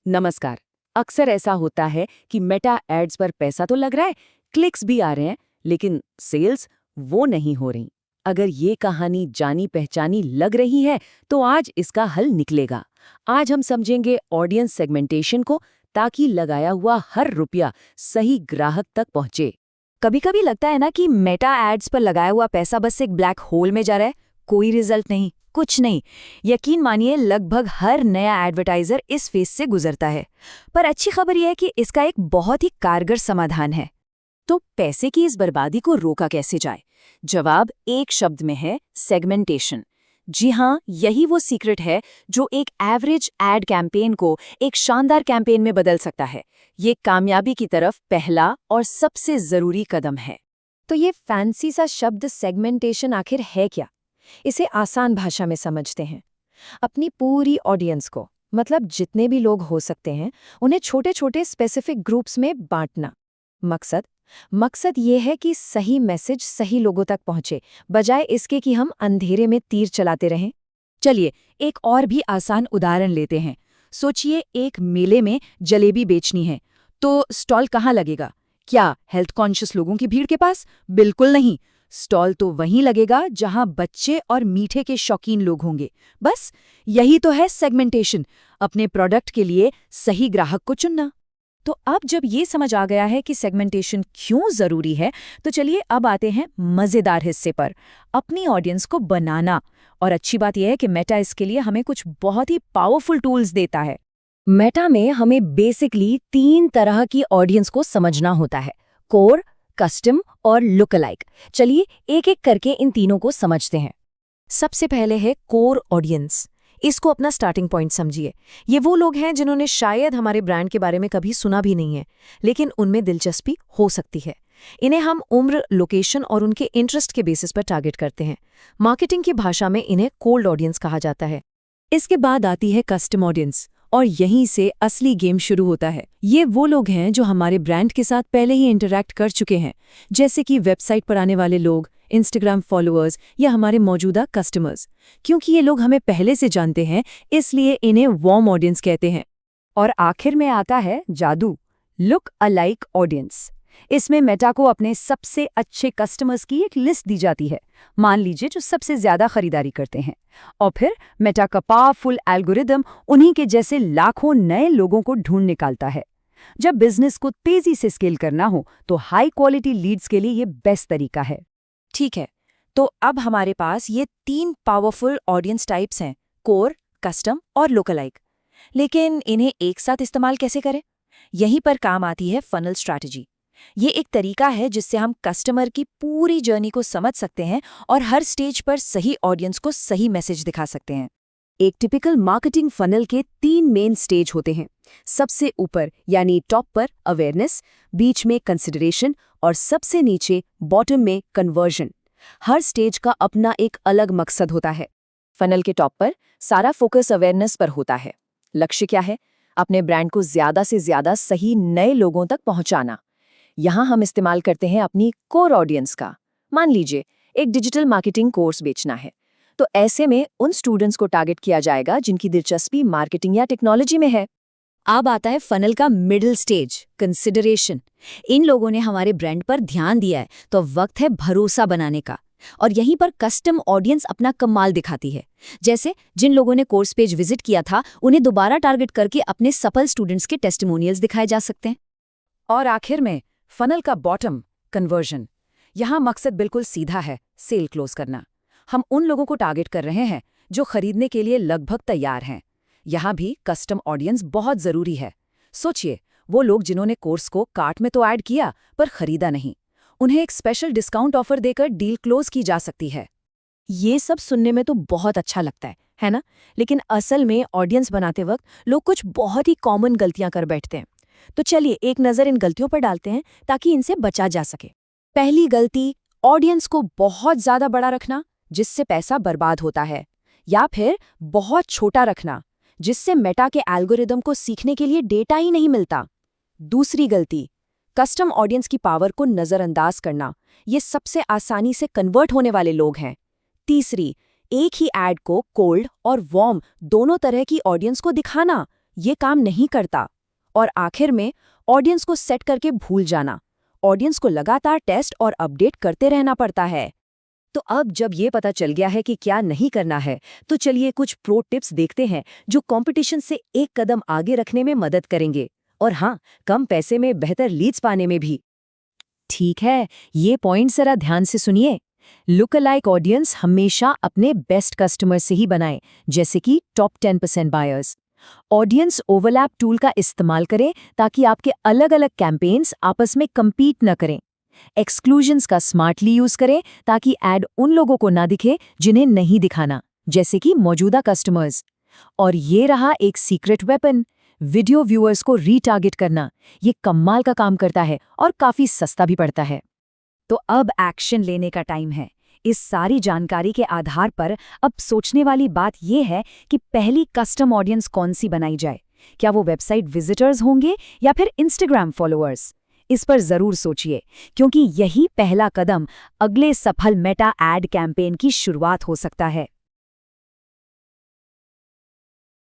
नमस्कार। अक्सर ऐसा होता है कि मेटा एड्स पर पैसा तो लग रहा है, क्लिक्स भी आ रहे हैं, लेकिन सेल्स वो नहीं हो रही। अगर ये कहानी जानी पहचानी लग रही है, तो आज इसका हल निकलेगा। आज हम समझेंगे ऑडियंस सेगमेंटेशन को, ताकि लगाया हुआ हर रुपया सही ग्राहक तक पहुंचे। कभी कभी लगता है ना कि मेटा एड्स पर लगाया हुआ पैसा बस एक ब्लैक होल में जा रहा है, कोई रिजल्ट नहीं, कुछ नहीं। यकीन मानिए लगभग हर नया एडवर्टाइजर इस फेज से गुजरता है। पर अच्छी खबर यह है कि इसका एक बहुत ही कारगर समाधान है। तो पैसे की इस बर्बादी को रोका कैसे जाए? जवाब एक शब्द में है, सेगमेंटेशन। जी हाँ, यही वो सीक्रेट है जो एक एवरेज एड कैंपेन को एक शानदार कैंपेन में बदल सकता है। ये कामयाबी की तरफ पहला और सबसे जरूरी कदम है। तो ये फैंसी सा शब्द सेगमेंटेशन आखिर है क्या? इसे आसान भाषा में समझते हैं। अपनी पूरी ऑडियंस को, मतलब जितने भी लोग हो सकते हैं, उन्हें छोटे छोटे स्पेसिफिक ग्रुप्स में बांटना। मकसद ये है कि सही मैसेज सही लोगों तक पहुंचे, बजाय इसके कि हम अंधेरे में तीर चलाते रहें। चलिए एक और भी आसान उदाहरण लेते हैं। सोचिए एक मेले में जलेबी बेचनी है, तो स्टॉल कहाँ लगेगा? क्या हेल्थ कॉन्शियस लोगों की भीड़ के पास? बिल्कुल नहीं। स्टॉल तो वहीं लगेगा जहां बच्चे और मीठे के शौकीन लोग होंगे। बस यही तो है सेगमेंटेशन, अपने प्रोडक्ट के लिए सही ग्राहक को चुनना। तो अब जब ये समझ आ गया है कि सेगमेंटेशन क्यों जरूरी है, तो चलिए अब आते हैं मजेदार हिस्से पर, अपनी ऑडियंस को बनाना। और अच्छी बात यह है कि मेटा इसके लिए हमें कुछ बहुत ही पावरफुल टूल्स देता है। मेटा में हमें बेसिकली 3 तरह की ऑडियंस को समझना होता है, कोर, कस्टम और लुक अलाइक। चलिए एक एक करके इन तीनों को समझते हैं। सबसे पहले है कोर ऑडियंस। इसको अपना स्टार्टिंग पॉइंट समझिए। ये वो लोग हैं जिन्होंने शायद हमारे ब्रांड के बारे में कभी सुना भी नहीं है, लेकिन उनमें दिलचस्पी हो सकती है। इन्हें हम उम्र, लोकेशन और उनके इंटरेस्ट के बेसिस पर टारगेट करते हैं। मार्केटिंग की भाषा में इन्हें कोल्ड ऑडियंस कहा जाता है। इसके बाद आती है कस्टम ऑडियंस, और यहीं से असली गेम शुरू होता है। ये वो लोग हैं जो हमारे ब्रांड के साथ पहले ही इंटरैक्ट कर चुके हैं, जैसे कि वेबसाइट पर आने वाले लोग, इंस्टाग्राम फॉलोअर्स या हमारे मौजूदा कस्टमर्स। क्योंकि ये लोग हमें पहले से जानते हैं, इसलिए इन्हें वार्म ऑडियंस कहते हैं। और आखिर में आता है जादू, लुक अलाइक ऑडियंस। इसमें मेटा को अपने सबसे अच्छे कस्टमर्स की एक लिस्ट दी जाती है, मान लीजिए जो सबसे ज्यादा खरीदारी करते हैं। और फिर मेटा का पावरफुल एल्गोरिदम उन्हीं के जैसे लाखों नए लोगों को ढूंढ निकालता है। जब बिजनेस को तेजी से स्केल करना हो, तो हाई क्वालिटी लीड्स के लिए ये बेस्ट तरीका है। ठीक है, तो अब हमारे पास ये 3 पावरफुल ऑडियंस टाइप्स हैं, कोर, कस्टम और लोकलाइक। लेकिन इन्हें एक साथ इस्तेमाल कैसे करें? यहीं पर काम आती है फनल स्ट्रैटेजी। ये एक तरीका है जिससे हम कस्टमर की पूरी जर्नी को समझ सकते हैं और हर स्टेज पर सही ऑडियंस को सही मैसेज दिखा सकते हैं। एक टिपिकल मार्केटिंग फनल के 3 मेन स्टेज होते हैं। सबसे ऊपर यानी टॉप पर अवेयरनेस, बीच में कंसिडरेशन और सबसे नीचे बॉटम में कन्वर्जन। हर स्टेज का अपना एक अलग मकसद होता है। फनल के टॉप पर सारा फोकस अवेयरनेस पर होता है। लक्ष्य क्या है? अपने ब्रांड को ज्यादा से ज्यादा सही नए लोगों तक पहुंचाना। यहाँ हम इस्तेमाल करते हैं अपनी कोर ऑडियंस का। मान लीजिए एक डिजिटल मार्केटिंग कोर्स बेचना है, तो ऐसे में उन स्टूडेंट्स को टारगेट किया जाएगा जिनकी दिलचस्पी मार्केटिंग या टेक्नोलॉजी में है। अब आता है फनल का मिडिल स्टेज, कंसिडरेशन। इन लोगों ने हमारे ब्रांड पर ध्यान दिया है, तो वक्त है भरोसा बनाने का। और यहीं पर कस्टम ऑडियंस अपना कमाल दिखाती है। जैसे जिन लोगों ने कोर्स पेज विजिट किया था, उन्हें दोबारा टारगेट करके अपने सफल स्टूडेंट्स के टेस्टिमोनियल्स दिखाए जा सकते हैं। और आखिर में फनल का बॉटम, कन्वर्जन। यहाँ मकसद बिल्कुल सीधा है, सेल क्लोज करना। हम उन लोगों को टारगेट कर रहे हैं जो खरीदने के लिए लगभग तैयार हैं। यहाँ भी कस्टम ऑडियंस बहुत जरूरी है। सोचिए वो लोग जिन्होंने कोर्स को कार्ट में तो ऐड किया पर खरीदा नहीं। उन्हें एक स्पेशल डिस्काउंट ऑफर देकर डील क्लोज की जा सकती है। ये सब सुनने में तो बहुत अच्छा लगता है ना? लेकिन असल में ऑडियंस बनाते वक्त लोग कुछ बहुत ही कॉमन गलतियां कर बैठते हैं। तो चलिए एक नज़र इन गलतियों पर डालते हैं ताकि इनसे बचा जा सके। पहली गलती, ऑडियंस को बहुत ज्यादा बड़ा रखना, जिससे पैसा बर्बाद होता है। या फिर बहुत छोटा रखना, जिससे मेटा के एल्गोरिदम को सीखने के लिए डेटा ही नहीं मिलता। दूसरी गलती, कस्टम ऑडियंस की पावर को नज़रअंदाज करना। ये सबसे आसानी से कन्वर्ट होने वाले लोग हैं। तीसरी, एक ही ऐड को कोल्ड और वार्म दोनों तरह की ऑडियंस को दिखाना, ये काम नहीं करता। और आखिर में ऑडियंस को सेट करके भूल जाना। ऑडियंस को लगातार टेस्ट और अपडेट करते रहना पड़ता है। तो अब जब ये पता चल गया है कि क्या नहीं करना है, तो चलिए कुछ प्रो टिप्स देखते हैं जो कंपटीशन से एक कदम आगे रखने में मदद करेंगे। और हाँ, कम पैसे में बेहतर लीड्स पाने में भी। ठीक है, ये पॉइंट जरा ध्यान से सुनिए। लुक अलाइक ऑडियंस हमेशा अपने बेस्ट कस्टमर से ही बनाएं, जैसे कि top 10% buyers. Audience overlap tool का इस्तेमाल करें ताकि आपके अलग-अलग कैंपेन्स आपस में compete न करें। एक्सक्लूजन्स का स्मार्टली यूज करें ताकि ऐड उन लोगों को ना दिखे जिन्हें नहीं दिखाना, जैसे कि मौजूदा कस्टमर्स। और ये रहा एक सीक्रेट वेपन, वीडियो व्यूअर्स को रीटारगेट करना। ये कमाल का काम करता है और काफी सस्ता भी पड़ता है। तो अब एक्शन लेने का टाइम है। इस सारी जानकारी के आधार पर अब सोचने वाली बात यह है कि पहली कस्टम ऑडियंस कौन सी बनाई जाए। क्या वो वेबसाइट विजिटर्स होंगे या फिर इंस्टाग्राम फॉलोअर्स? इस पर जरूर सोचिए, क्योंकि यही पहला कदम अगले सफल मेटा एड कैंपेन की शुरुआत हो सकता है।